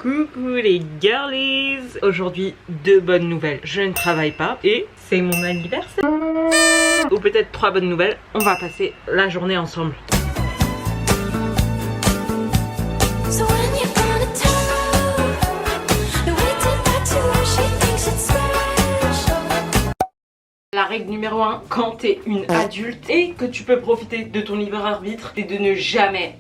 Coucou les girlies. Aujourd'hui, deux bonnes nouvelles. Je ne travaille pas et c'est mon anniversaire. Ou peut-être trois bonnes nouvelles. On va passer la journée ensemble. La règle numéro 1, quand t'es une adulte et que tu peux profiter de ton libre arbitre, c'est de ne jamais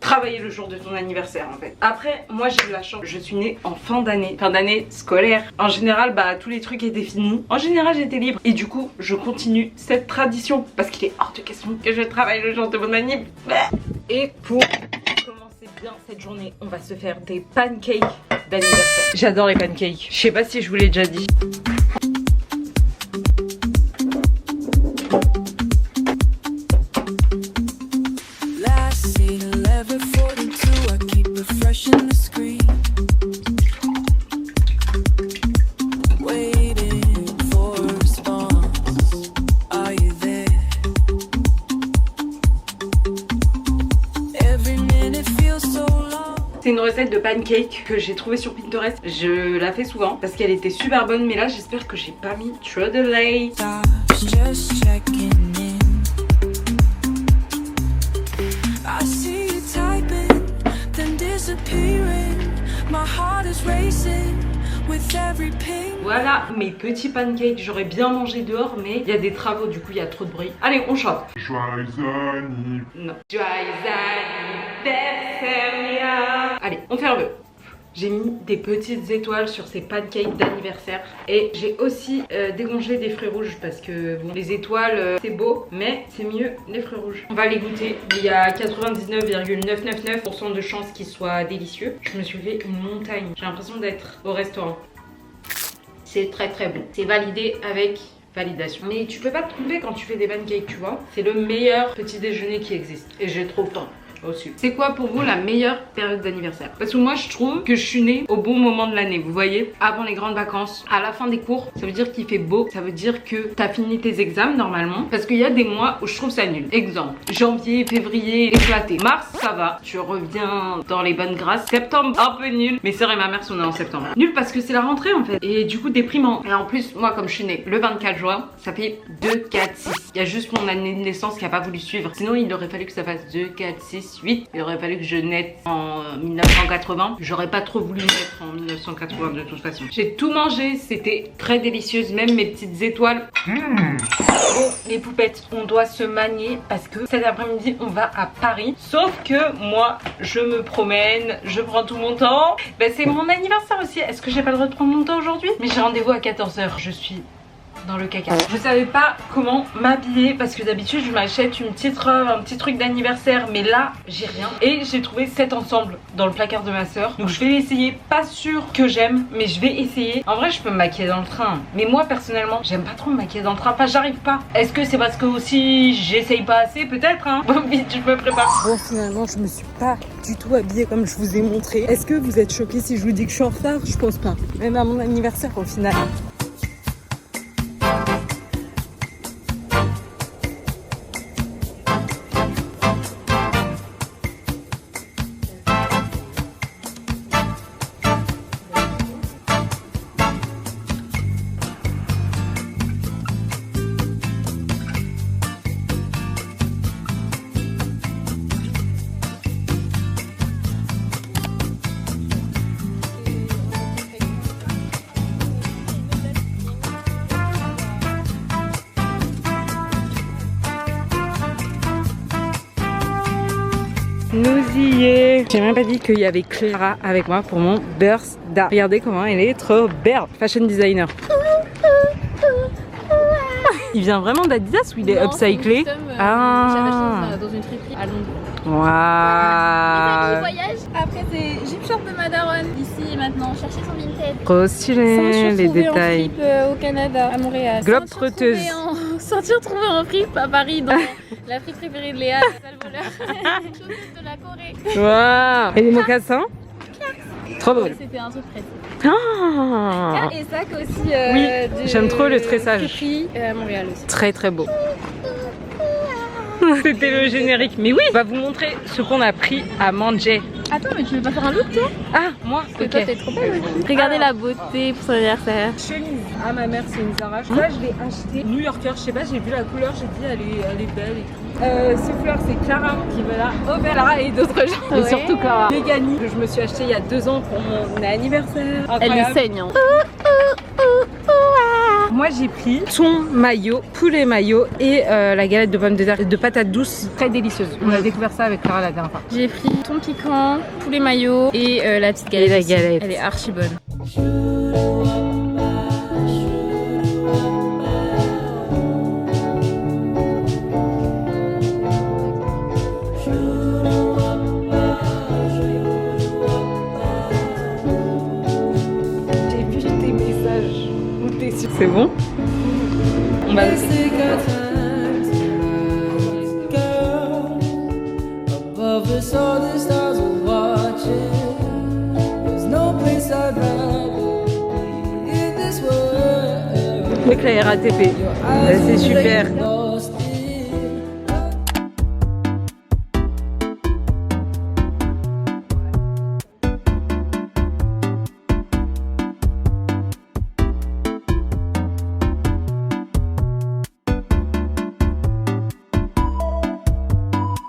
travailler le jour de ton anniversaire en fait. Après, moi j'ai eu la chance, je suis née en fin d'année scolaire. En général, tous les trucs étaient finis. En général, j'étais libre et du coup, je continue cette tradition parce qu'il est hors de question que je travaille le jour de mon anniversaire. Et pour commencer bien cette journée, on va se faire des pancakes d'anniversaire. J'adore les pancakes. Je sais pas si je vous l'ai déjà dit. C'est une recette de pancake que j'ai trouvée sur Pinterest. Je la fais souvent parce qu'elle était super bonne, mais là j'espère que j'ai pas mis trop de lait. Voilà mes petits pancakes, j'aurais bien mangé dehors mais il y a des travaux, du coup il y a trop de bruit. Allez, on chante. Joyeux anniversaire. Allez, on fait un vœu. J'ai mis des petites étoiles sur ces pancakes d'anniversaire. Et j'ai aussi décongelé des fruits rouges parce que bon, les étoiles c'est beau, mais c'est mieux les fruits rouges. On va les goûter. Il y a 99,999% de chances qu'ils soient délicieux. Je me suis fait une montagne. J'ai l'impression d'être au restaurant. C'est très très bon. C'est validé avec validation. Mais tu peux pas te tromper quand tu fais des pancakes, tu vois. C'est le meilleur petit déjeuner qui existe. Et j'ai trop faim. C'est quoi pour vous la meilleure période d'anniversaire? Parce que moi je trouve que je suis née au bon moment de l'année. Vous voyez, avant les grandes vacances, à la fin des cours, ça veut dire qu'il fait beau. Ça veut dire que t'as fini tes examens normalement. Parce qu'il y a des mois où je trouve ça nul. Exemple, janvier, février, éclaté. Mars, ça va, tu reviens dans les bonnes grâces. Septembre, un peu nul. Mes soeurs et ma mère sont nées en septembre. Nul parce que c'est la rentrée en fait. Et du coup déprimant. Et en plus, moi comme je suis née le 24 juin, ça fait 2, 4, 6. Il y a juste mon année de naissance qui a pas voulu suivre. Sinon il aurait fallu que ça fasse 2, 4, 6, 8. Il aurait fallu que je naisse en 1980. J'aurais pas trop voulu naître en 1980 de toute façon. J'ai tout mangé, c'était très délicieux, même mes petites étoiles. Bon, les poupettes, on doit se manier parce que cet après-midi on va à Paris. Sauf que moi je me promène, je prends tout mon temps. C'est mon anniversaire aussi. Est-ce que j'ai pas le droit de prendre mon temps aujourd'hui? Mais j'ai rendez-vous à 14 h. Je suis dans le caca. Je savais pas comment m'habiller parce que d'habitude je m'achète une petite robe, un petit truc d'anniversaire, mais là j'ai rien. Et j'ai trouvé cet ensemble dans le placard de ma soeur. Donc je vais l'essayer, pas sûr que j'aime, mais je vais essayer. En vrai je peux me maquiller dans le train, mais moi personnellement j'aime pas trop me maquiller dans le train, j'arrive pas. Est-ce que c'est parce que aussi j'essaye pas assez? Peut-être hein. Bon vite, je me prépare. Bon finalement je me suis pas du tout habillée comme je vous ai montré. Est-ce que vous êtes choqués si je vous dis que je suis en retard? Je pense pas. Même à mon anniversaire au final. Nous y est. J'ai même pas dit qu'il y avait Clara avec moi pour mon birthday. Regardez comment elle est trop belle. Fashion designer. Il vient vraiment d'Adidas ou il est upcyclé? J'ai acheté dans une friperie à Londres. Waouh. Voyage. Après c'est Gymshop de Madaron. Ici et maintenant, chercher son vintage. Trop stylé les détails. Au Canada, à Montréal. Globe-trotteuse. Sortir trouver en fripe à Paris dans la fripe préférée de Léa, la salle voleur. Chaussettes de la Corée. Waouh. Et les mocassins? Trop drôle. C'était un truc pressé. Ah. Et sac aussi. Oui, j'aime trop le tressage. Friperie à Montréal aussi. Très très beau. C'était le générique. Mais oui, on va vous montrer ce qu'on a pris à manger. Attends, mais tu veux pas faire un look toi? Ah, moi, Parce que toi t'es trop belle. Regardez la beauté pour son anniversaire. Chemise. Ah, ma mère, c'est une Zara. Là, je l'ai acheté New Yorker. Je sais pas, j'ai vu la couleur, j'ai dit elle est belle et tout. Ce fleur, c'est Clara qui me l'a offert. Clara et d'autres gens. Mais Ouais. surtout Clara. Méganie, que je me suis acheté il y a 2 ans pour mon anniversaire. Elle Incroyable. le saigne. Hein. Moi j'ai pris thon mayo, poulet mayo et la galette de pommes de terre de patates douces très délicieuse. On a découvert ça avec Clara la dernière fois. J'ai pris thon piquant, poulet mayo et la petite galette. Et la aussi. galette. Elle est archi bonne. J'ai vu tes messages. Où t'es sûr? C'est bon? On va Above us all the stars are watching. There's no place I'd rather be in this world. avec la RATP. C'est super. Lost in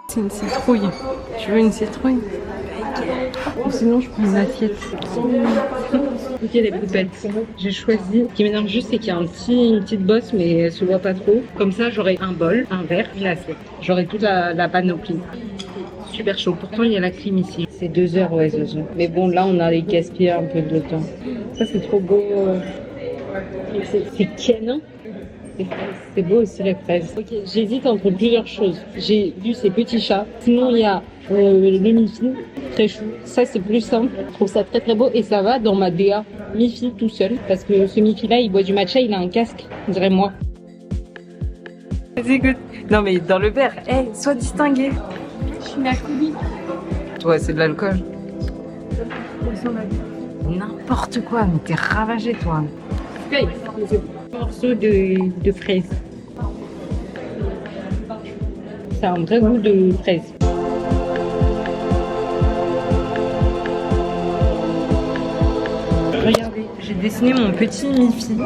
C'est une citrouille. Tu veux une citrouille? Ou sinon je prends une assiette. Ok les poupettes, j'ai choisi. Ce qui m'énerve juste c'est qu'il y a une petite bosse mais elle se voit pas trop. Comme ça j'aurai un bol, un verre, une assiette. J'aurai toute la panoplie. Super chaud, pourtant il y a la clim ici. C'est 2 heures ouais Zozo. Mais bon là on a gaspillé un peu de temps. Ça c'est trop beau. C'est canin. C'est beau aussi la fraise. Ok, j'hésite entre plusieurs choses. J'ai vu ces petits chats. Sinon il y a le Miffy, très chou. Ça c'est plus simple. Je trouve ça très très beau et ça va dans ma DA Miffy tout seul. Parce que ce Miffy là il boit du matcha, il a un casque. On dirait moi. Vas-y, goûte. Non mais dans le verre, hey, sois distingué. Je suis alcoolique. Toi c'est de l'alcool. N'importe quoi, mais t'es ravagé toi. Un morceau de fraise. C'est un vrai goût de fraise. Regardez, j'ai dessiné mon petit Miffy.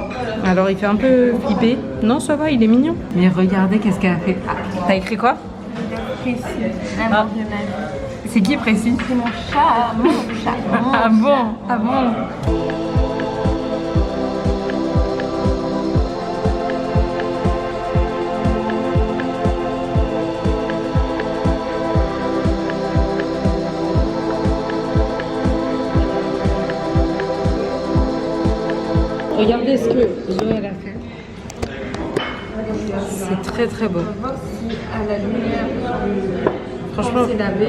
Alors il fait un peu flipper. Non, ça va, il est mignon. Mais regardez qu'est-ce qu'elle a fait. Ah, t'as écrit quoi? Ah. C'est qui précis? C'est mon chat, mon chat. Ah bon? Ah bon? Regardez ce que Zoé elle a fait. C'est très très beau. À la lumière, Franchement, c'est lavé.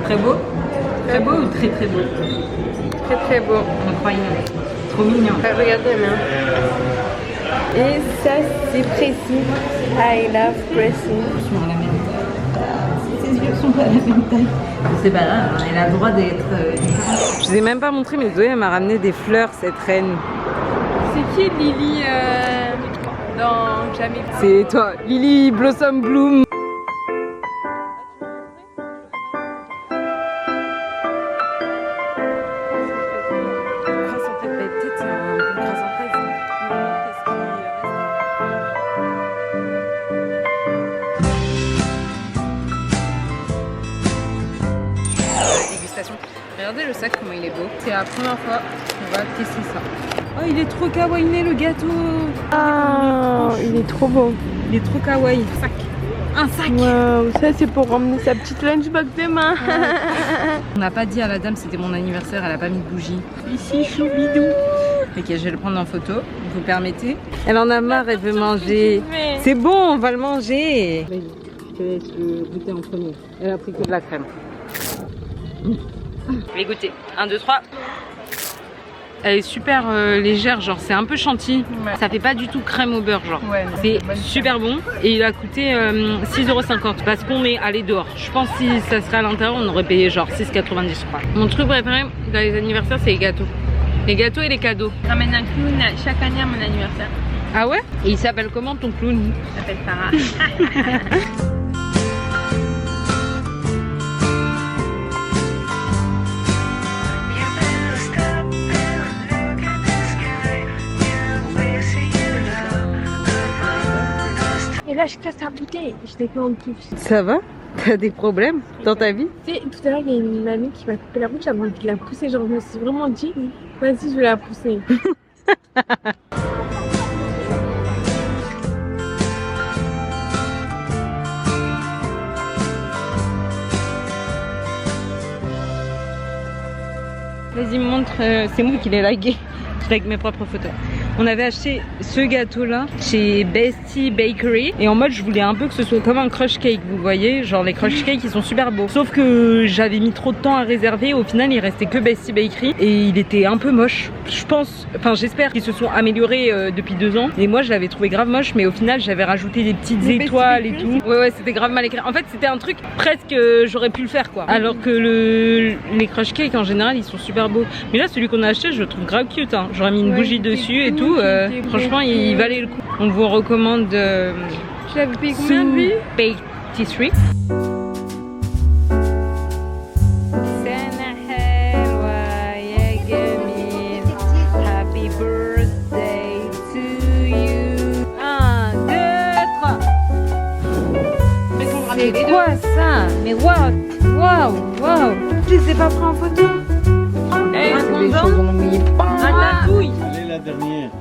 très beau. Très beau ou très très beau? Très très beau. Incroyable. Trop mignon. Regardez les mains. Et ça c'est précis. I love pressing. Franchement, la même taille. Ses yeux sont pas la même taille. C'est pas grave, hein, elle a le droit d'être différente. Je vous ai même pas montré, mais Zoé m'a ramené des fleurs, cette reine. C'est qui Lily dans Jamais? C'est toi, Lily Blossom Bloom. Regardez le sac, comment il est beau. C'est la première fois qu'on va tester ça. Oh, il est trop kawaiiné le gâteau. Ah, il est trop beau. Il est trop kawaii. Sac. Un sac. Waouh, ça c'est pour emmener sa petite lunchbox demain. On n'a pas dit à la dame c'était mon anniversaire, elle a pas mis de bougie. Ici, choubidou. Ok, je vais le prendre en photo, vous permettez. Elle en a marre, elle veut manger. C'est bon, on va le manger. Je te laisse le goûter en premier. Elle a pris que de la crème. Je vais goûter. 1, 2, 3. Elle est super légère, genre c'est un peu chantilly. Ouais. Ça fait pas du tout crème au beurre, genre. Ouais, non, C'est bonne super bon. Et il a coûté 6,50 € parce qu'on est allé dehors. Je pense que si ça serait à l'intérieur, on aurait payé genre 6,90 je crois. Mon truc préféré dans les anniversaires, c'est les gâteaux. Les gâteaux et les cadeaux. Je ramène un clown chaque année à mon anniversaire. Ah ouais? Et il s'appelle comment ton clown? Il s'appelle Sarah. Et là, je casse la bouteille. Je l'ai fait en plus. Ça va? T'as des problèmes dans ta vie? Tu sais, tout à l'heure, il y a une amie qui m'a coupé la route. J'avais envie de la pousser. Genre, je me suis vraiment dit, vas-y, je vais la pousser. Vas-y, me montre. C'est moi qui l'ai lagué. Je like mes propres photos. On avait acheté ce gâteau là chez Bestie Bakery et en mode je voulais un peu que ce soit comme un crush cake, vous voyez, genre les crush cakes ils sont super beaux, sauf que j'avais mis trop de temps à réserver, au final il restait que Bestie Bakery et il était un peu moche, je pense, enfin j'espère qu'ils se sont améliorés depuis 2 ans et moi je l'avais trouvé grave moche, mais au final j'avais rajouté des petites étoiles et tout. Ouais c'était grave mal écrit, en fait c'était un truc presque j'aurais pu le faire quoi, alors que les crush cakes en général ils sont super beaux, mais là celui qu'on a acheté je le trouve grave cute hein. J'aurais mis une bougie dessus et tout. Franchement, il valait le coup. On vous recommande. Tu l'avais payé combien lui? Patisserie. Happy birthday to you. 1, 2, 3. C'est quoi ça? Mais waouh, waouh, waouh. Je les ai pas pris en photo. C'est des choses on a mis la douille. Elle est la dernière.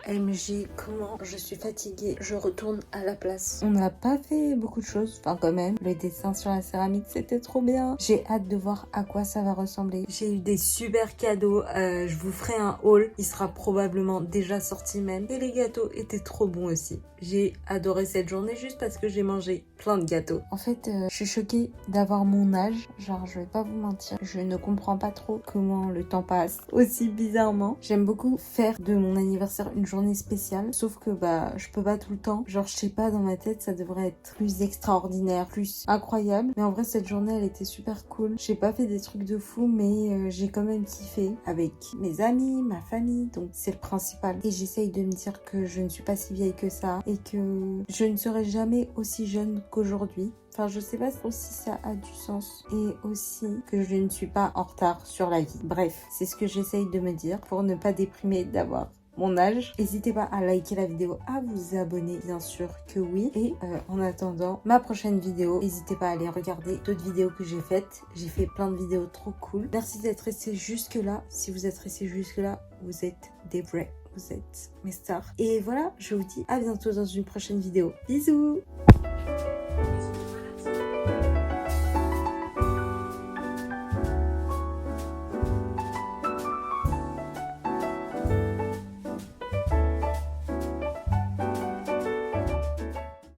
OMG, comment je suis fatiguée, je retourne à la place. On n'a pas fait beaucoup de choses, enfin quand même, le dessin sur la céramique c'était trop bien. J'ai hâte de voir à quoi ça va ressembler. J'ai eu des super cadeaux, je vous ferai un haul, il sera probablement déjà sorti même. Et les gâteaux étaient trop bons aussi. J'ai adoré cette journée juste parce que j'ai mangé plein de gâteaux. En fait, je suis choquée d'avoir mon âge, genre je vais pas vous mentir, je ne comprends pas trop comment le temps passe aussi bizarrement. J'aime beaucoup faire de mon anniversaire une journée spéciale, sauf que je peux pas tout le temps, genre je sais pas, dans ma tête ça devrait être plus extraordinaire, plus incroyable, mais en vrai cette journée elle était super cool. J'ai pas fait des trucs de fou, mais j'ai quand même kiffé avec mes amis, ma famille, donc c'est le principal. Et j'essaye de me dire que je ne suis pas si vieille que ça et que je ne serai jamais aussi jeune qu'aujourd'hui. Enfin, je sais pas trop si ça a du sens. Et aussi que je ne suis pas en retard sur la vie. Bref, c'est ce que j'essaye de me dire pour ne pas déprimer d'avoir mon âge. N'hésitez pas à liker la vidéo, à vous abonner, bien sûr que oui. Et en attendant ma prochaine vidéo, n'hésitez pas à aller regarder d'autres vidéos que j'ai faites. J'ai fait plein de vidéos trop cool. Merci d'être resté jusque là. Si vous êtes resté jusque là, vous êtes des vrais. Vous êtes mes stars. Et voilà, je vous dis à bientôt dans une prochaine vidéo. Bisous!